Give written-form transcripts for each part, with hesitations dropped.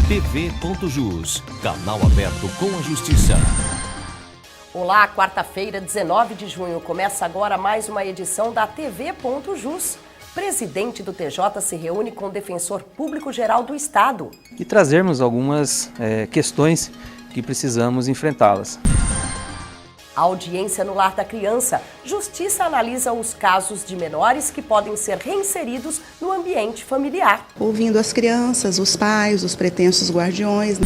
tv.jus, canal aberto com a justiça. Olá, quarta-feira, 19 de junho, começa agora mais uma edição da TV.jus. Presidente do TJ se reúne com o Defensor Público-Geral do Estado. E trazermos algumas questões que precisamos enfrentá-las. Audiência no Lar da Criança. Justiça analisa os casos de menores que podem ser reinseridos no ambiente familiar. Ouvindo as crianças, os pais, os pretensos guardiões.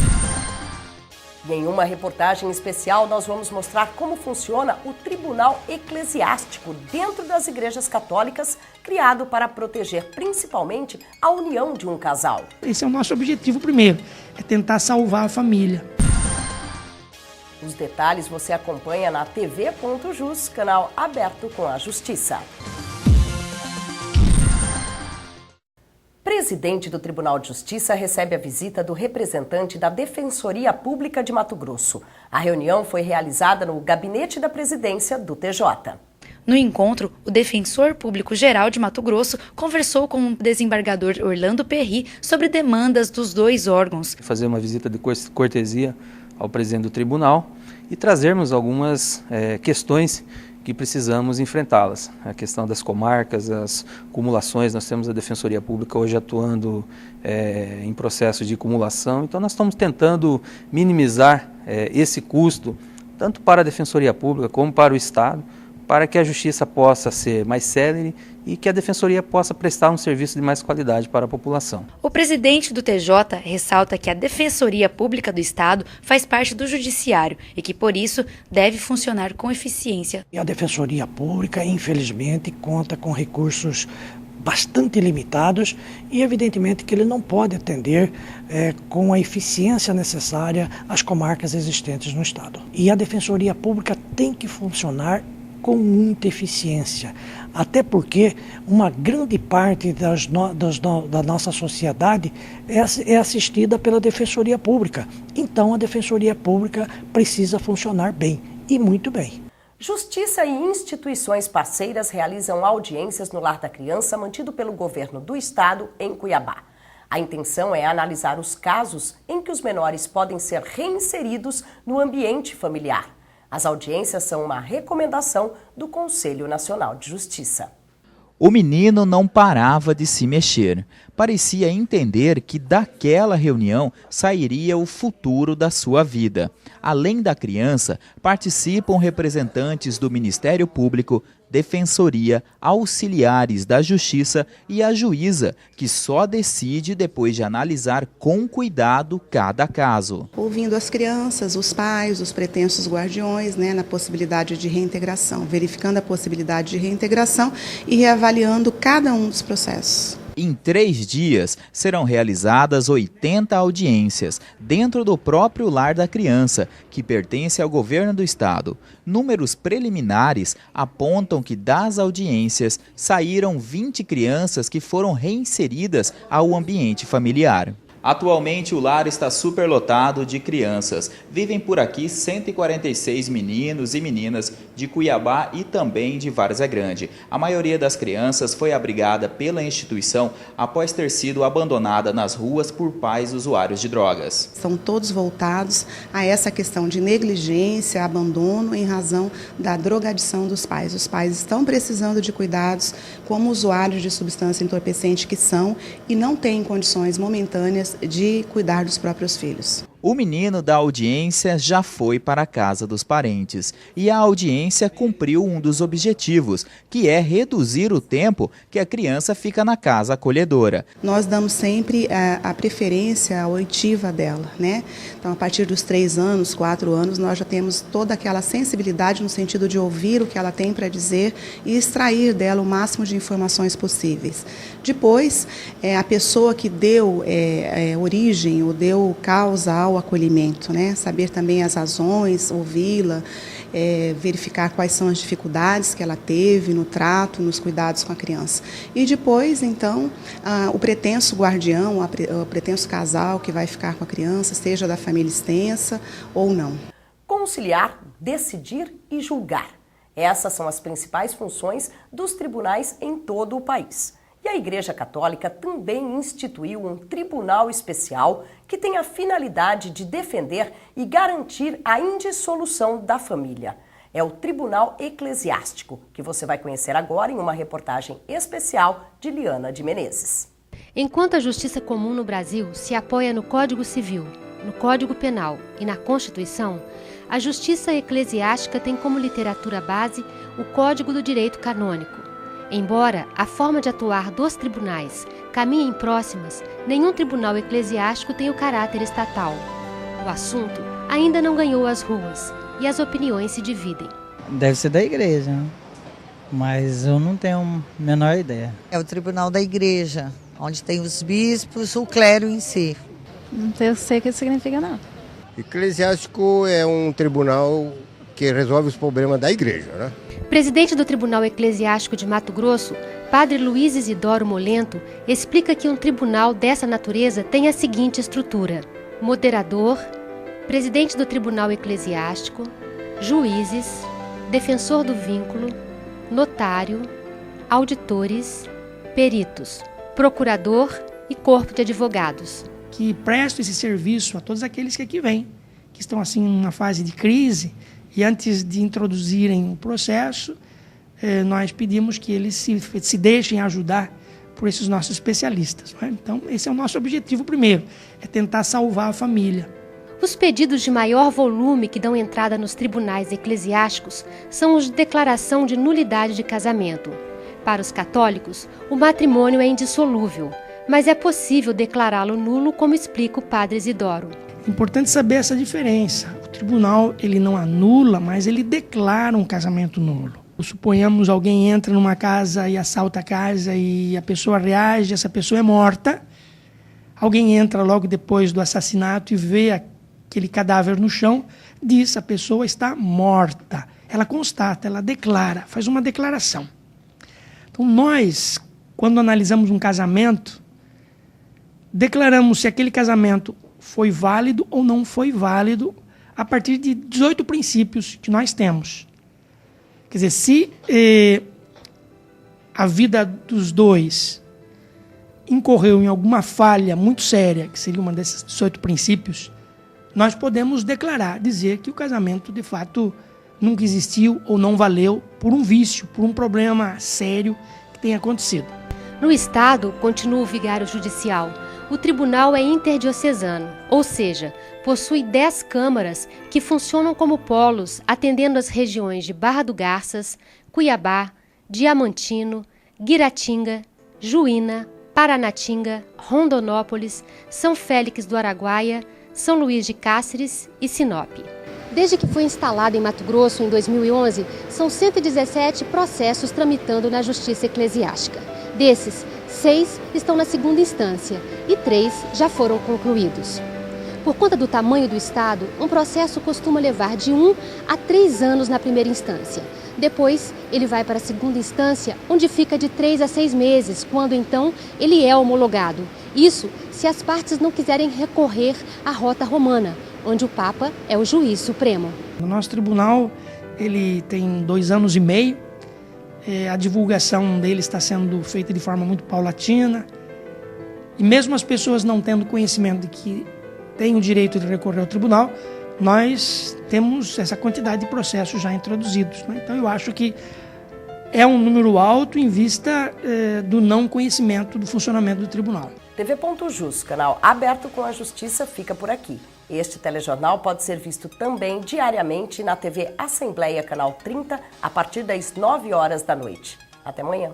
E em uma reportagem especial, nós vamos mostrar como funciona o Tribunal Eclesiástico dentro das igrejas católicas, criado para proteger principalmente a união de um casal. Esse é o nosso objetivo primeiro, é tentar salvar a família. Os detalhes você acompanha na TV.jus, canal aberto com a justiça. Presidente do Tribunal de Justiça recebe a visita do representante da Defensoria Pública de Mato Grosso. A reunião foi realizada no gabinete da presidência do TJ. No encontro, o Defensor Público-Geral de Mato Grosso conversou com o desembargador Orlando Perry sobre demandas dos dois órgãos. Fazer uma visita de cortesia ao presidente do tribunal e trazermos algumas questões que precisamos enfrentá-las. A questão das comarcas, as acumulações, nós temos a Defensoria Pública hoje atuando em processo de acumulação, então nós estamos tentando minimizar esse custo, tanto para a Defensoria Pública como para o Estado, para que a justiça possa ser mais célere e que a Defensoria possa prestar um serviço de mais qualidade para a população. O presidente do TJ ressalta que a Defensoria Pública do Estado faz parte do Judiciário e que, por isso, deve funcionar com eficiência. E a Defensoria Pública, infelizmente, conta com recursos bastante limitados e, evidentemente, que ele não pode atender com a eficiência necessária as comarcas existentes no Estado. E a Defensoria Pública tem que funcionar com muita eficiência, até porque uma grande parte da nossa sociedade é assistida pela Defensoria Pública. Então a Defensoria Pública precisa funcionar bem, e muito bem. Justiça e instituições parceiras realizam audiências no Lar da Criança mantido pelo governo do estado em Cuiabá. A intenção é analisar os casos em que os menores podem ser reinseridos no ambiente familiar. As audiências são uma recomendação do Conselho Nacional de Justiça. O menino não parava de se mexer. Parecia entender que daquela reunião sairia o futuro da sua vida. Além da criança, participam representantes do Ministério Público, Defensoria, auxiliares da Justiça e a juíza, que só decide depois de analisar com cuidado cada caso. Ouvindo as crianças, os pais, os pretensos guardiões, na possibilidade de reintegração, verificando a possibilidade de reintegração e reavaliando cada um dos processos. Em 3 dias, serão realizadas 80 audiências dentro do próprio Lar da Criança, que pertence ao governo do estado. Números preliminares apontam que das audiências saíram 20 crianças que foram reinseridas ao ambiente familiar. Atualmente o lar está superlotado de crianças. Vivem por aqui 146 meninos e meninas de Cuiabá e também de Várzea Grande. A maioria das crianças foi abrigada pela instituição após ter sido abandonada nas ruas por pais usuários de drogas. São todos voltados a essa questão de negligência, abandono em razão da drogadição dos pais. Os pais estão precisando de cuidados como usuários de substância entorpecente que são e não têm condições momentâneas de cuidar dos próprios filhos. O menino da audiência já foi para a casa dos parentes e a audiência cumpriu um dos objetivos, que é reduzir o tempo que a criança fica na casa acolhedora. Nós damos sempre a preferência oitiva dela, Então, a partir dos 3 anos, 4 anos, nós já temos toda aquela sensibilidade no sentido de ouvir o que ela tem para dizer e extrair dela o máximo de informações possíveis. Depois, a pessoa que deu origem ou deu causa ao acolhimento, Saber também as razões, ouvi-la, verificar quais são as dificuldades que ela teve no trato, nos cuidados com a criança. E depois, então, o pretenso guardião, o pretenso casal que vai ficar com a criança, seja da família extensa ou não. Conciliar, decidir e julgar. Essas são as principais funções dos tribunais em todo o país. E a a Igreja Católica também instituiu um tribunal especial que tem a finalidade de defender e garantir a indissolução da família. É o Tribunal Eclesiástico, que você vai conhecer agora em uma reportagem especial de Liana de Menezes. Enquanto a justiça comum no Brasil se apoia no Código Civil, no Código Penal e na Constituição, a justiça eclesiástica tem como literatura base o Código do Direito Canônico. Embora a forma de atuar dos tribunais caminhem próximas, nenhum tribunal eclesiástico tem o caráter estatal. O assunto ainda não ganhou as ruas e as opiniões se dividem. Deve ser da igreja, né? Mas eu não tenho a menor ideia. É o tribunal da igreja, onde tem os bispos, o clero em si. Não sei o que isso significa, não. Eclesiástico é um tribunal que resolve os problemas da igreja, né? Presidente do Tribunal Eclesiástico de Mato Grosso, Padre Luiz Isidoro Molento, explica que um tribunal dessa natureza tem a seguinte estrutura: moderador, presidente do Tribunal Eclesiástico, juízes, defensor do vínculo, notário, auditores, peritos, procurador e corpo de advogados. Que prestam esse serviço a todos aqueles que aqui vêm, que estão assim numa fase de crise, e antes de introduzirem o processo, nós pedimos que eles se deixem ajudar por esses nossos especialistas, não é? Então, esse é o nosso objetivo primeiro, é tentar salvar a família. Os pedidos de maior volume que dão entrada nos tribunais eclesiásticos são os de declaração de nulidade de casamento. Para os católicos, o matrimônio é indissolúvel, mas é possível declará-lo nulo, como explica o Padre Isidoro. É importante saber essa diferença. O tribunal ele não anula, mas ele declara um casamento nulo. Suponhamos alguém entra numa casa e assalta a casa e a pessoa reage, essa pessoa é morta. Alguém entra logo depois do assassinato e vê aquele cadáver no chão, diz a pessoa está morta. Ela constata, ela declara, faz uma declaração. Então nós, quando analisamos um casamento, declaramos se aquele casamento foi válido ou não foi válido a partir de 18 princípios que nós temos. Quer dizer, se a vida dos dois incorreu em alguma falha muito séria, que seria uma desses 18 princípios, nós podemos declarar, dizer que o casamento, de fato, nunca existiu ou não valeu por um vício, por um problema sério que tenha acontecido. No Estado, continua o vigário judicial, o tribunal é interdiocesano, ou seja, possui 10 câmaras que funcionam como polos, atendendo as regiões de Barra do Garças, Cuiabá, Diamantino, Guiratinga, Juína, Paranatinga, Rondonópolis, São Félix do Araguaia, São Luís de Cáceres e Sinop. Desde que foi instalado em Mato Grosso em 2011, são 117 processos tramitando na Justiça Eclesiástica. Desses, 6 estão na segunda instância e 3 já foram concluídos. Por conta do tamanho do Estado, um processo costuma levar de 1 a 3 anos na primeira instância. Depois, ele vai para a segunda instância, onde fica de 3 a 6 meses, quando então ele é homologado. Isso se as partes não quiserem recorrer à rota romana, onde o Papa é o juiz supremo. O nosso tribunal ele tem 2 anos e meio. A divulgação dele está sendo feita de forma muito paulatina. E mesmo as pessoas não tendo conhecimento de que têm o direito de recorrer ao tribunal, nós temos essa quantidade de processos já introduzidos, né? Então eu acho que é um número alto em vista do não conhecimento do funcionamento do tribunal. TV.jus, canal aberto com a justiça, fica por aqui. Este telejornal pode ser visto também diariamente na TV Assembleia, canal 30, a partir das 9 horas da noite. Até amanhã.